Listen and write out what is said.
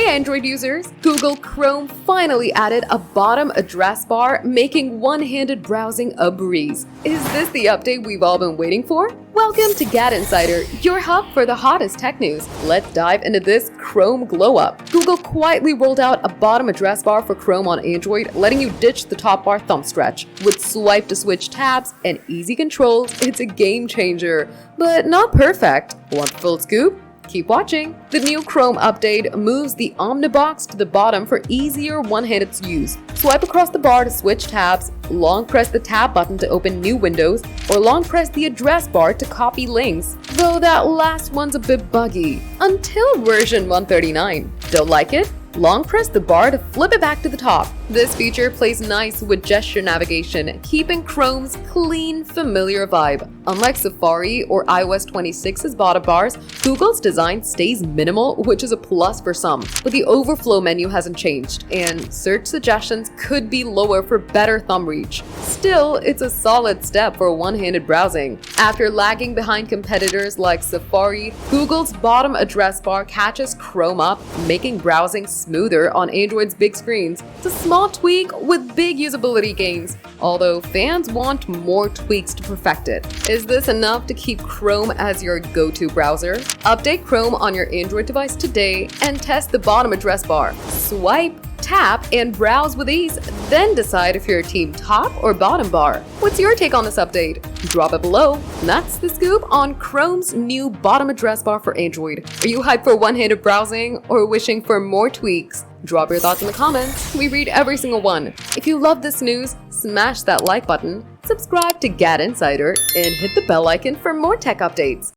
Android users! Google Chrome finally added a bottom address bar, making one-handed browsing a breeze. Is this the update we've all been waiting for? Welcome to GadInsider, your hub for the hottest tech news. Let's dive into this Chrome glow-up. Google quietly rolled out a bottom address bar for Chrome on Android, letting you ditch the top bar thumb stretch. With swipe to switch tabs and easy controls, it's a game changer. But not perfect. Want the full scoop? Keep watching. The new Chrome update moves the Omnibox to the bottom for easier one-handed use. Swipe across the bar to switch tabs, long press the tab button to open new windows, or long press the address bar to copy links. Though that last one's a bit buggy. Until version 139. Don't like it? Long press the bar to flip it back to the top. This feature plays nice with gesture navigation, keeping Chrome's clean, familiar vibe. Unlike Safari or iOS 26's bottom bars, Google's design stays minimal, which is a plus for some. But the overflow menu hasn't changed, and search suggestions could be lower for better thumb reach. Still, it's a solid step for one-handed browsing. After lagging behind competitors like Safari, Google's bottom address bar catches Chrome up, making browsing smoother on Android's big screens. It's a small tweak with big usability gains, although fans want more tweaks to perfect it. Is this enough to keep Chrome as your go-to browser? Update Chrome on your Android device today and test the bottom address bar. Swipe, tap, and browse with ease, then decide if you're team top or bottom bar. What's your take on this update? Drop it below. That's the scoop on Chrome's new bottom address bar for Android. Are you hyped for one-handed browsing or wishing for more tweaks? Drop your thoughts in the comments. We read every single one. If you love this news, smash that like button, subscribe to GadInsider, and hit the bell icon for more tech updates.